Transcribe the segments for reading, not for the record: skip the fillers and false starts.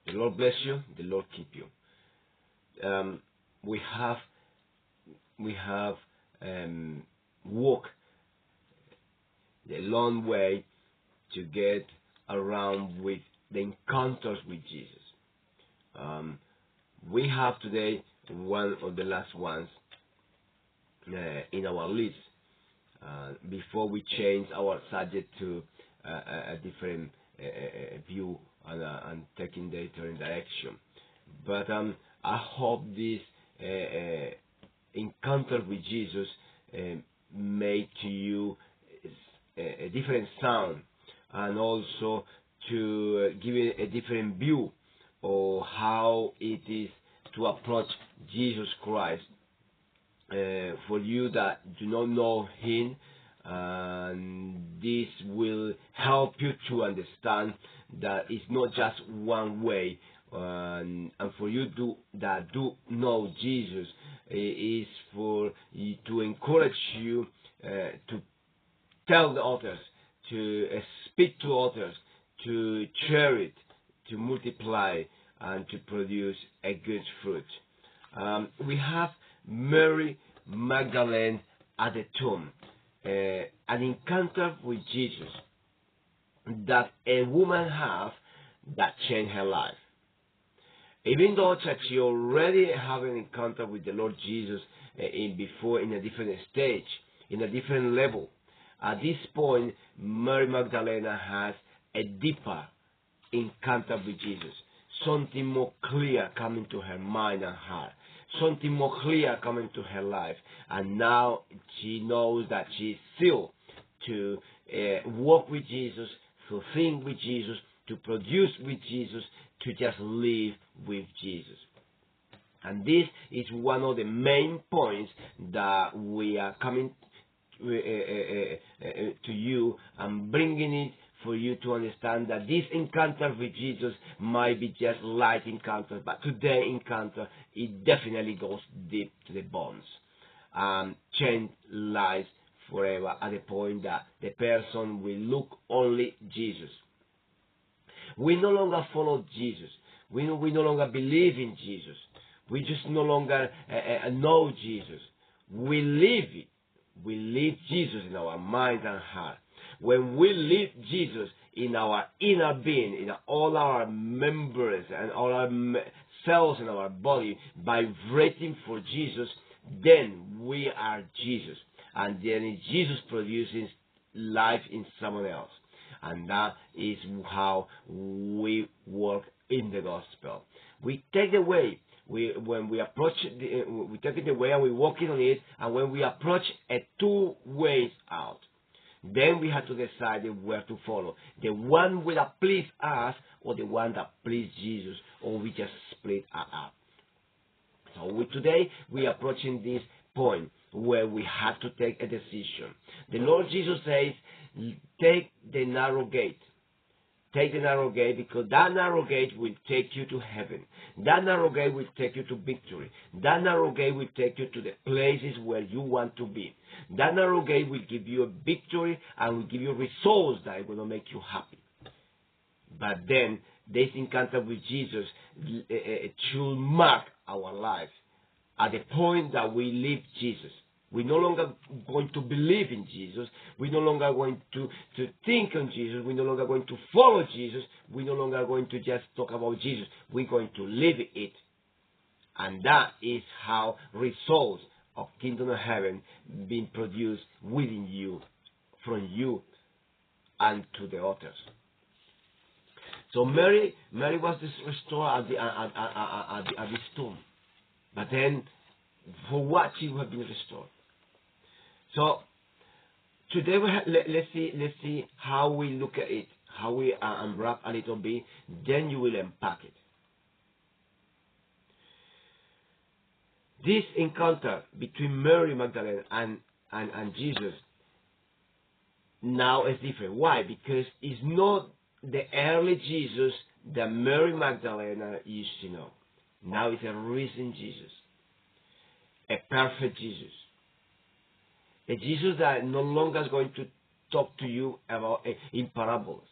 The Lord bless you. The Lord keep you. We have walked the long way to get around with the encounters with Jesus. We have today one of the last ones in our list before we change our subject to a different view and taking the different direction. But I hope this encounter with Jesus make to you a different sound, and also to give you a different view of how it is to approach Jesus Christ. For you that do not know Him, this will help you to understand that it's not just one way. And for you that do know Jesus, is for you to encourage you to tell the others, to speak to others, to share it, to multiply, and to produce a good fruit. We have Mary Magdalene at the tomb, an encounter with Jesus that a woman have that changed her life. Even though that she already have an encounter with the Lord Jesus before in a different stage, in a different level, at this point, Mary Magdalene has a deeper encounter with Jesus. Something more clear coming to her mind and heart. Something more clear coming to her life. And now she knows that she is still to walk with Jesus, to think with Jesus, to produce with Jesus, to just live with Jesus. And this is one of the main points that we are coming to you and bringing it for you to understand that this encounter with Jesus might be just light encounter, but today encounter, it definitely goes deep to the bones and change lives forever at the point that the person will look only Jesus. We no longer follow Jesus. We no longer believe in Jesus. We just no longer know Jesus. We live it. We live Jesus in our mind and heart. When we live Jesus in our inner being, in all our members and all our cells in our body, vibrating for Jesus, then we are Jesus. And then Jesus produces life in someone else. And that is how we work in the gospel. We take the way. When we approach, we take it the way and we walk in on it. And when we approach a two ways out, then we have to decide where to follow. The one that please us, or the one that please Jesus, or we just split up. So today we are approaching this point where we have to take a decision. The Lord Jesus says, take the narrow gate. Take the narrow gate, because that narrow gate will take you to heaven. That narrow gate will take you to victory. That narrow gate will take you to the places where you want to be. That narrow gate will give you a victory and will give you results that are going to make you happy. But then, this encounter with Jesus should mark our lives at the point that we live Jesus. We're no longer going to believe in Jesus. We're no longer going to think on Jesus. We're no longer going to follow Jesus. We're no longer going to just talk about Jesus. We're going to live it. And that is how results of Kingdom of Heaven being produced within you, from you, and to the others. So Mary was restored at this tomb. But then, for what she would have been restored? So today let's see how we look at it, how we unwrap a little bit. Then you will unpack it. This encounter between Mary Magdalene and Jesus now is different. Why? Because it's not the early Jesus that Mary Magdalene used to know. Now it's a risen Jesus, a perfect Jesus. A Jesus that no longer is going to talk to you about in parables.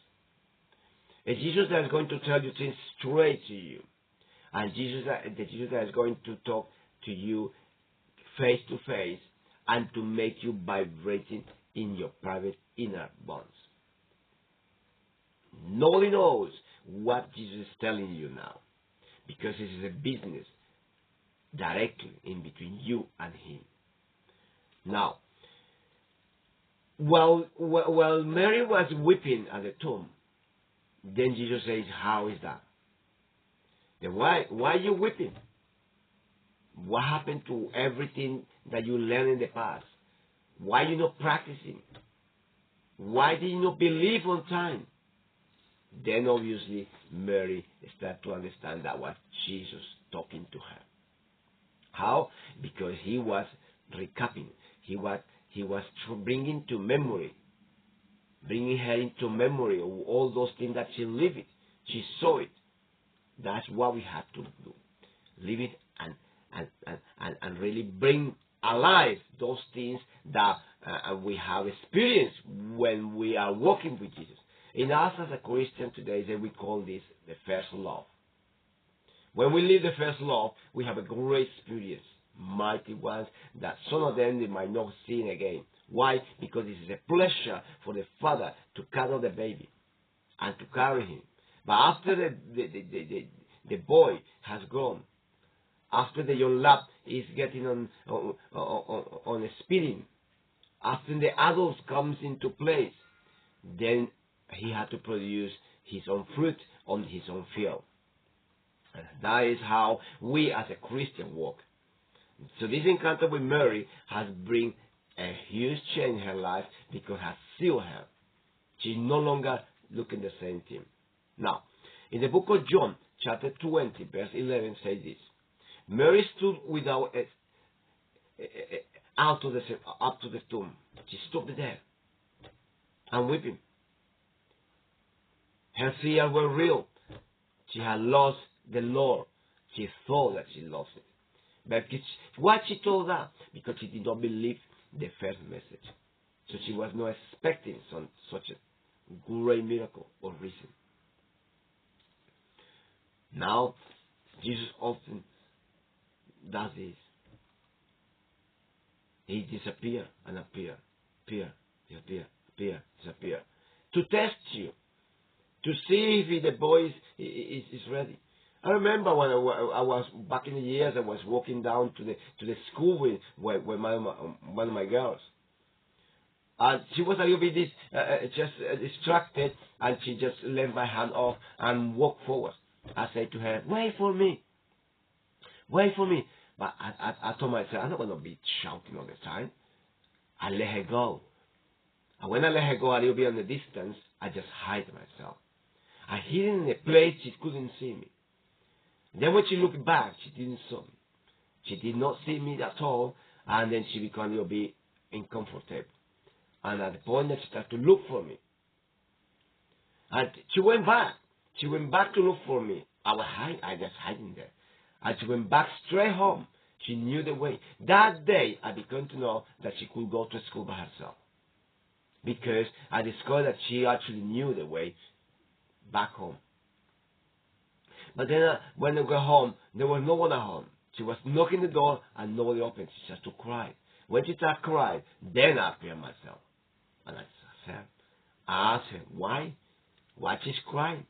A Jesus that is going to tell you things straight to you. And the Jesus that is going to talk to you face to face and to make you vibrating in your private inner bonds. Nobody knows what Jesus is telling you now, because this is a business directly in between you and him. Now, while Mary was weeping at the tomb, then Jesus says, how is that? Then why are you weeping? What happened to everything that you learned in the past? Why are you not practicing? Why did you not believe on time? Then obviously Mary started to understand that was Jesus talking to her. How? Because he was recapping. He was bringing her into memory of all those things that she lived it. She saw it. That's what we have to do. Live it and really bring alive those things that we have experienced when we are walking with Jesus. In us as a Christian today, we call this the first love. When we live the first love, we have a great experience, mighty ones, that some of them they might not see again. Why? Because it is a pleasure for the father to cuddle the baby and to carry him. But after the boy has grown, after the young lad is getting on a spinning, after the adult comes into place, then he had to produce his own fruit on his own field. And that is how we as a Christian walk. So this encounter with Mary has bring a huge change in her life because it has sealed her. She's no longer looking the same thing. Now, in the book of John, chapter 20, verse 11 says this. Mary stood without up to the tomb. She stood there and weeping. Her fears were real. She had lost the Lord. She thought that she lost it. But what she told her? Because she did not believe the first message. So she was not expecting such a great miracle or reason. Now, Jesus often does this. He disappears and appear, disappear, to test you, to see if the boy is ready. I remember when I was back in the years, I was walking down to the school with one of my girls. She was a little bit distracted, and she just left my hand off and walked forward. I said to her, wait for me. But I told myself, I'm not going to be shouting all the time. I let her go. And when I let her go a little bit on the distance, I just hide myself. I hid in a place she couldn't see me. Then when she looked back, she didn't see me. She did not see me at all, and then she became a little bit uncomfortable. And at the point that she started to look for me, and she went back. She went back to look for me. I just hiding there. And she went back straight home. She knew the way. That day, I began to know that she could go to school by herself. Because I discovered that she actually knew the way back home. But then when I got home, there was no one at home. She was knocking the door and nobody opened. She started to cry. When she started crying, then I appeared myself. And I asked her, why? Why she's crying?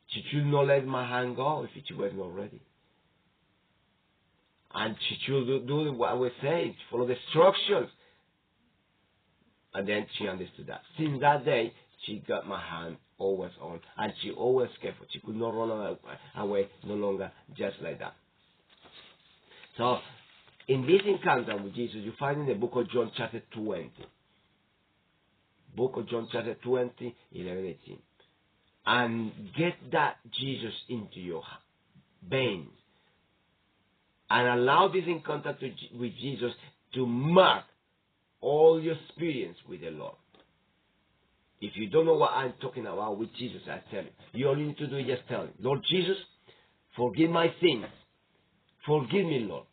She should not let my hand go if she was not ready. And she should do what we say, follow the instructions. And then she understood that. Since that day, she got my hand always on, and she always careful. She could not run away no longer just like that. So, in this encounter with Jesus, you find in the book of John chapter 20. Book of John chapter 20, 11, 18. And get that Jesus into your veins. And allow this encounter with Jesus to mark all your experience with the Lord. If you don't know what I'm talking about with Jesus, I tell you. You all you need to do is just tell him, Lord Jesus, forgive my sins. Forgive me, Lord.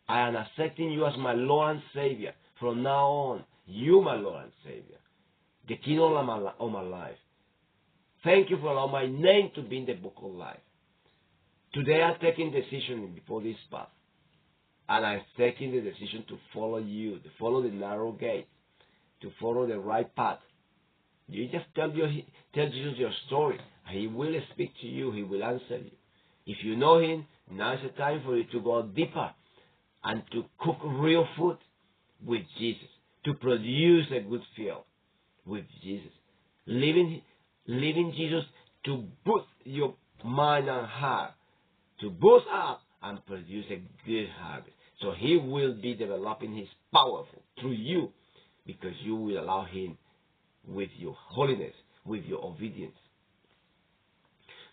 I am accepting you as my Lord and Savior. From now on, you my Lord and Savior. The King of my life. Thank you for allowing my name to be in the book of life. Today I'm taking decision before this path. And I'm taking the decision to follow you, to follow the narrow gate, to follow the right path. You just tell Jesus your story. He will speak to you. He will answer you. If you know Him, now is the time for you to go deeper and to cook real food with Jesus, to produce a good feel with Jesus. Living Jesus to boost your mind and heart, to boost up and produce a good harvest. So He will be developing His powerful through you because you will allow Him with your holiness, with your obedience.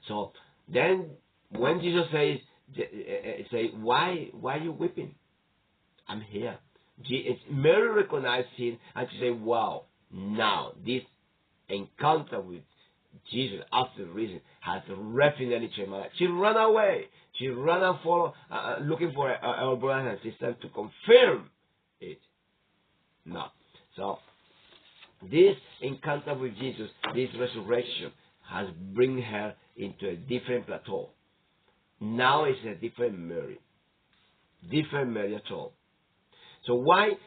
So then when Jesus says, why are you weeping? I'm here. Mary recognized Him and she said, wow, now this encounter with Jesus after the reason has definitely changed my life. She ran away. She ran and followed, looking for her brothers and sisters to confirm it. No. So this encounter with Jesus, this resurrection, has bring her into a different plateau. Now it's a different Mary at all. So why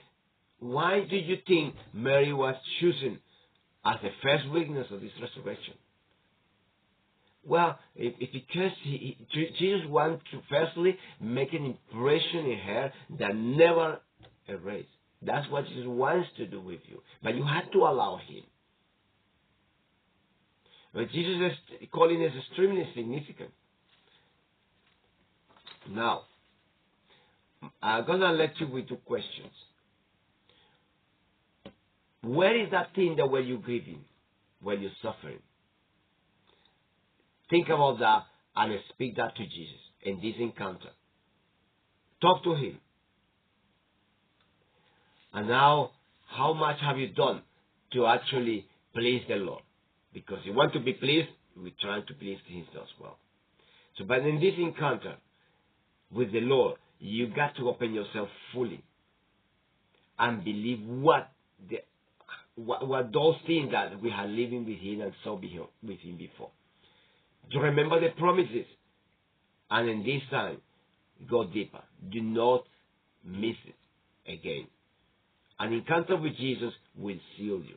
do you think Mary was chosen as the first witness of this resurrection? Well, because Jesus wanted to firstly make an impression in her that never erased. That's what Jesus wants to do with you. But you have to allow Him. But Jesus' calling is extremely significant. Now, I'm going to let you with two questions. Where is that thing that were you grieving, where you're suffering? Think about that and speak that to Jesus in this encounter. Talk to Him. And now, how much have you done to actually please the Lord? Because you want to be pleased, we're trying to please Him as well. So, but in this encounter with the Lord, you got to open yourself fully and believe what those things that we are living with Him and so with Him before. To remember the promises, and in this time, go deeper. Do not miss it again. An encounter with Jesus will seal you.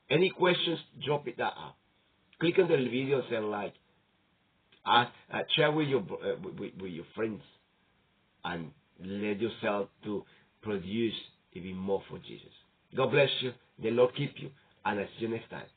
Any questions, drop it up. Click on the video, say like, share with your friends, and let yourself to produce even more for Jesus. God bless you. The Lord keep you, and I'll see you next time.